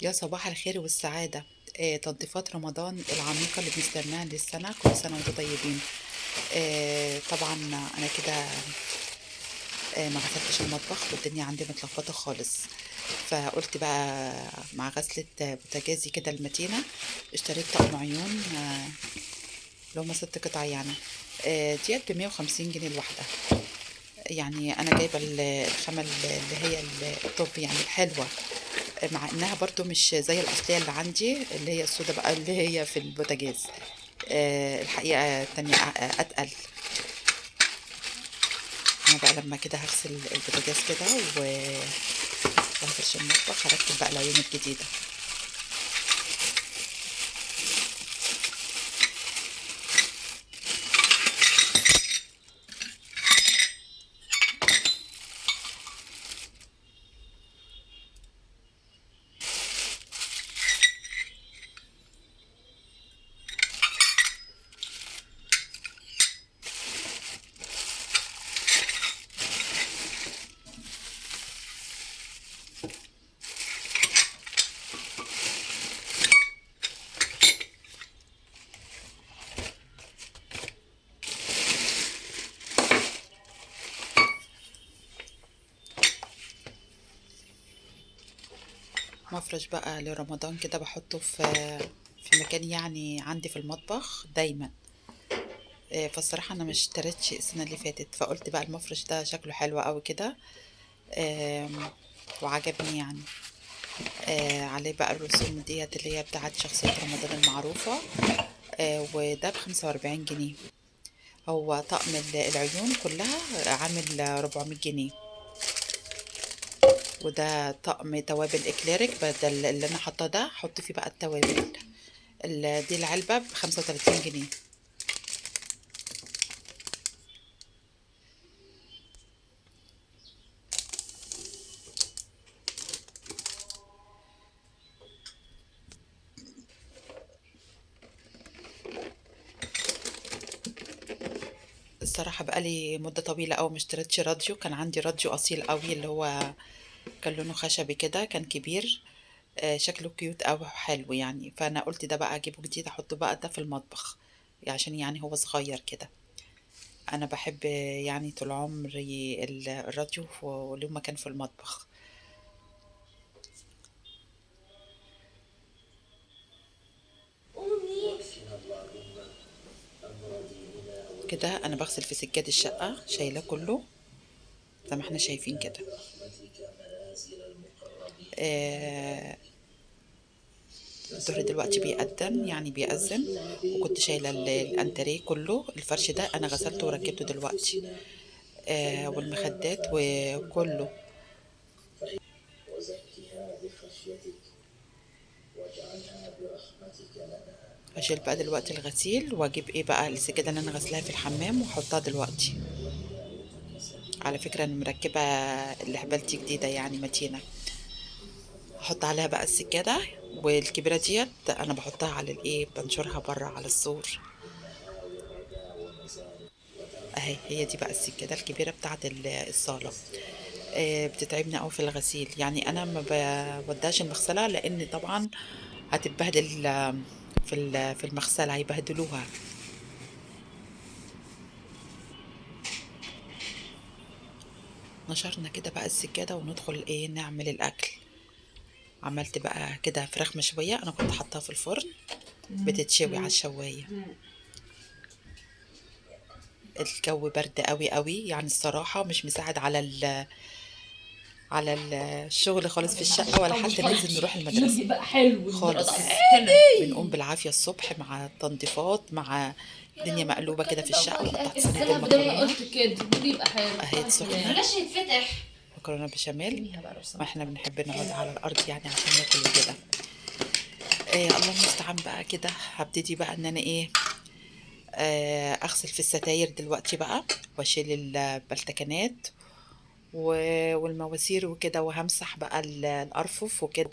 يا صباح الخير والسعادة. تنظيفات رمضان العميقة اللي بنستناها للسنة، كل سنة وانتم طيبين. طبعا أنا كده ما غسلتش المطبخ والدنيا عندي متلخبطة خالص. فقلت بقى مع غسلة بوتاجازي كده المتينة اشتريت طقم عيون، اللي هما 6 قطع يعني. ديت ب150 جنيه الواحدة. يعني أنا جايبة الخامة اللي هي الطب يعني الحلوة، مع انها برضو مش زي الاصليه اللي عندي اللي هي السودا بقى اللي هي في البوتاجاز. الحقيقه التانية اتقل. انا بقى لما كده هغسل البوتاجاز كده وهفرش المطبخ هركب بقى العيون الجديده. مفرش بقى لرمضان كده بحطه في مكان يعني عندي في المطبخ دايما. فالصراحه انا مش اشتريتش السنه اللي فاتت، فقلت بقى المفرش ده شكله حلو قوي كده. آم، وعجبني يعني. عليه بقى الرسوم ديت اللي هي بتاعت شخصية رمضان المعروفة. وده ب45 جنيه. هو طقم العيون كلها عامل 400 جنيه. وده طقم توابل اكليريك، بدل اللي انا حاطاه ده حط فيه بقى التوابل. دي العلبة ب35 جنيه. الصراحة بقالي مدة طويلة أوي مشتريتش راديو. كان عندي راديو أصيل أوي اللي هو كان لونه خشبي كده، كان كبير. شكله كيوت أوي وحلو يعني. فأنا قلت ده بقى أجيبه جديد أحطه بقى ده في المطبخ، عشان يعني هو صغير كده. أنا بحب يعني طول عمري الراديو وله مكان في المطبخ. كده أنا بغسل في سجاد الشقة، شايلاه كله زي ما احنا شايفين كده. آه، الظهر دلوقتي بيأذن يعني بيأذن. وكنت شايلة الأنتريه كله، الفرش ده أنا غسلته وركبته دلوقتي. والمخدات وكله. هشيل بقى دلوقتي الغسيل واجيب ايه بقى السجادة اللي انا غسلاها في الحمام واحطها دلوقتي. على فكرة انا مركبة الحبالتي جديدة يعني متينة. احط عليها بقى السجادة. والكبيرة ديت انا بحطها على الايه، بنشرها بره على السور. اهي هي دي بقى السجادة الكبيرة بتاعت الصالة. بتتعبني قوي في الغسيل يعني. انا ما بوداش المغسلة لان طبعا هتتبهدل. في المغسلة هيبهدلوها. نشرنا كده بقى السجادة وندخل ايه نعمل الاكل. عملت بقى كده فراخ مشوية، انا كنت حاطاها في الفرن بتتشوي على الشواية. الجو برد قوي قوي يعني، الصراحة مش مساعد على الشغل خالص في الشقة، ولا حتى ننزل نروح المدرسة يبقى حلو خالص. هنا. بنقوم بالعافية الصبح مع التنظيفات، مع الدنيا مقلوبة كده في الشقة. وقطعت صينية السبب بدل ما المكرونة قلت كده بيقول يبقى حلو. اهيت سخنة. بلاش يتفتح. مكرونة بشاميل. ارميها بقى لو ما سمحت. احنا بنحب نقعد على الأرض يعني عشان ناكل وكده. الله المستعان بقى كده. هبتدي بقى ان انا ايه، اغسل في الستاير دلوقتي بقى، واشيل البلتكنات والمواسير وكده، وهمسح بقى الارفف وكده.